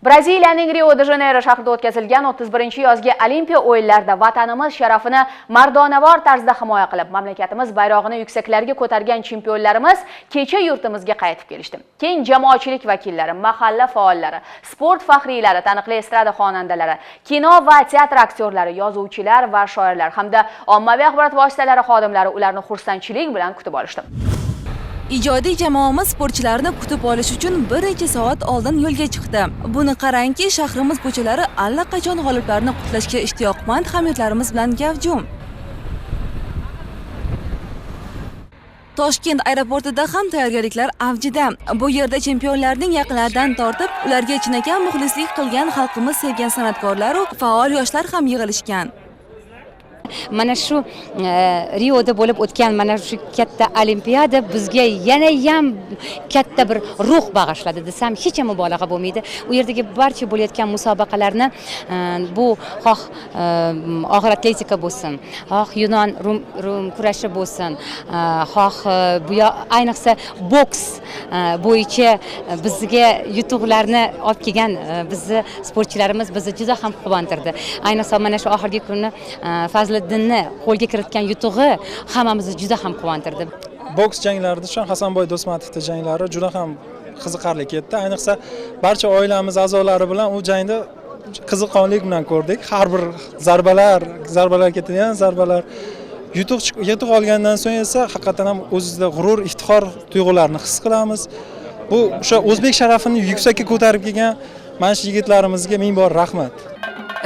Braziliyaning Rio-de-Janeiro shahrida o'tkazilgan 31-yozgi Olimpiya o'yinlarida vatanimiz sharafini mardonavor tarzda himoya qilib, mamlakatimiz bayrog'ini yuksaklarga ko'targan chempionlarimiz kecha yurtimizga qaytib kelishdi. Keng jamoatchilik vakillari, mahalla faollari, sport faxriylari, taniqli estrada xonandalari, kino va teatr aktyorlari, yozuvchilar va shoirlar hamda ommaviy axborot vositalari xodimlari ularni xursandchilik bilan kutib olishdi. Ijodiy jamoamiz sportchilarni kutib olish uchun bir necha soat oldin yo'lga chiqdi. Buni qarangki, shahrimiz ko'chalari allaqachon g'oliblarni qutlashga ishtiyoqmand hamyurtlarimiz bilan gavjum. Toshkent aeroportida ham tayyorgarliklar avjida. Bu yerda chempionlarning yaqinlaridan tortib, ularga chinakam muxlislik qilgan xalqimiz sevgan san'atkorlar va faol yoshlar ham yig'ilishgan. Mana shu Rioda bo'lib o'tgan mana shu katta olimpiada bizga yana ham katta bir ruh bag'ishladi desam hech ham mubolag'a bo'lmaydi. U yerdagi barcha bo'layotgan musobaqalarni bu xoh og'ir atletika bo'lsin, xoh Yunon Rum kurashi bo'lsin, xoh bu ayniqsa boks bo'yicha bizga yutuqlarni olib kelgan bizni sportchilarimiz bizni juda ham quvontirdi. Ayniqsa mana shu oxirgi kunni Fazliddinni qo'lga kiritgan yutug'i hammamizni juda ham quvontirdi. Boks janglarida shu Hasanboy Do'smatovning janglari juda ham qiziqarli ketdi. Ayniqsa barcha oilamiz a'zolari bilan u jangda qiziqonlik bilan ko'rdik. Har bir zarbalar ketadigan zarbalar yutuq olgandan so'ng esa haqiqatan ham o'zingizda g'urur, iftixor tuyg'ularini his qilamiz. Bu o'sha o'zbek sharafini yuksakka ko'tarib kelgan mana shu yigitlarimizga ming bor rahmat.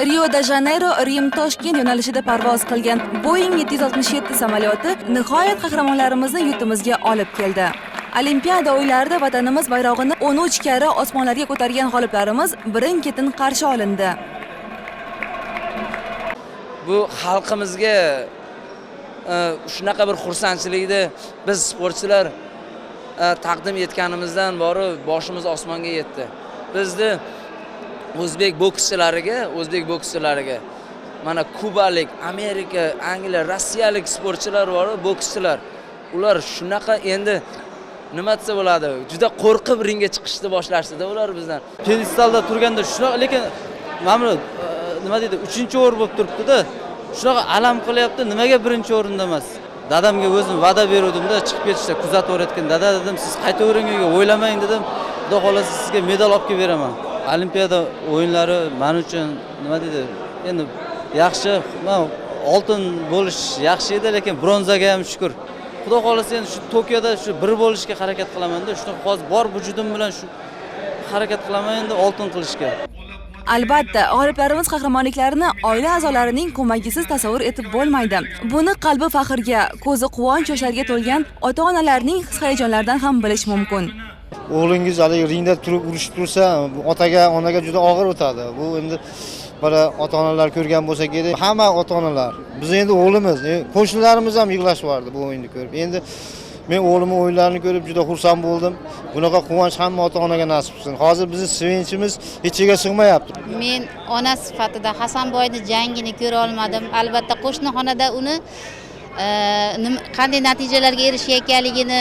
Rio-de-Janeiro Rim-Toshkent yo'nalishida parvoz qilgan Boeing 767 samolyoti nihoyat qahramonlarimizni yurtimizga olib keldi. Olimpiada o'yinlarida vatanimiz bayrog'ini 13 karra osmonlarga ko'targan g'oliblarimiz birin-ketin qarshi olindi. Bu xalqimizga shunaqa bir xursandchilikni biz sportchilar taqdim etganimizdan bori boshimiz osmonga yetdi. Bizni o'zbek bokschilariga mana kubalik, Amerika, Angliya, Rossiyalik sportchilar bor, bokschilar. Ular shunaqa endi nima desa bo'ladi? Juda qo'rqib ringga chiqishni boshlashdi-da ular bizdan. Pedestalda turganda shunaqa, lekin mana nima deydi, 3-o'rin bo'lib turibdi-da. Shunaqa alam qilyapti, nimaga 1-o'rinda emas? Dadamga o'zim va'da berdim-da, chiqib ketishda kuzatib o'rayotgan. Dada dedim, siz qaytavering uyga, o'ylamang dedim. Xudo xolasa sizga medal olib kelib beraman. Olimpiada o'yinlari men uchun nima deydi? Endi yaxshi, oltin bo'lish yaxshi edi, lekin bronzaga ham shukr. Xudo xolasa endi shu Tokioda shu bir bo'lishga harakat qilaman-da, shuni hozir bor vujudim bilan shu harakat qilaman endi oltin qilishga. Albatta, g'oliblarimiz qahramonliklarini oila a'zolarining ko'magisiz tasavvur etib bo'lmaydi. Buni qalbi faxrga, ko'zi quvonch yoshlarga to'lgan ota-onalarning his-hayajonlaridan ham bilish mumkin. O'g'lingiz hali ringda turib urushib tursa, otaga, onaga juda og'ir o'tadi. Bu endi bir ota-onalar ko'rgan bo'lsa kerak. Hamma ota-onalar, biz endi o'g'limiz, qo'shnilarimiz ham yig'lashib bu o'yinni ko'rib. Endi men o'g'limning o'yinlarini ko'rib juda xursand bo'ldim. Bunaqa quvonch hamma ota-onaga nasib qilsin. Hozir bizning sevinchimiz hech joyga sig'mayapti. Men ona sifatida Hasanboyning jangini ko'ra olmadim. Albatta qo'shnixonada uni qanday natijalarga erishayotganligini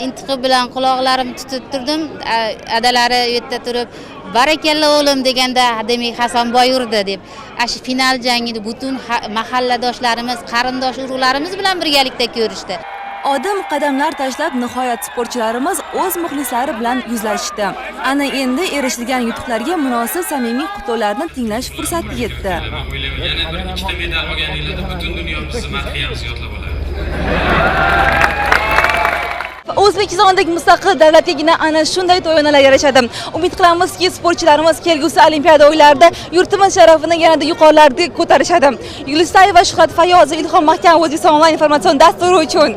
intiqib bilan quloqlarimni tutib turdim. Adalari u yerda turib, "Barakalla o'g'lim" deganda, demak Hasanboy urdi deb. Shu final jangini butun mahalladoshlarimiz, qarindosh urug'larimiz bilan birgalikda ko'rishdi. Odim qadamlar tashlab nihoyat sportchilarimiz o'z muxlislari bilan yuzlashdi. Ana endi erishilgan yutuqlarga munosib samimiy qutlovlarni tinglash fursati yetdi. Yana bir ikkita medal olganinglarda butun dunyo bizni madhiyamiz yodlab oladi. O'zbekistondagi mustaqil davlatgagina ana shunday to'yanalar yarashadi. Umid qilamizki, sportchilarimiz kelgusi Olimpiada o'yinlarida yurtimiz sharafini yanada yuqorilarga ko'tarishadi. Yulisayeva, Shuhrat Fayozov, Ilhom Mahkamov, O'zbekiston onlayn informatsion dasturi uchun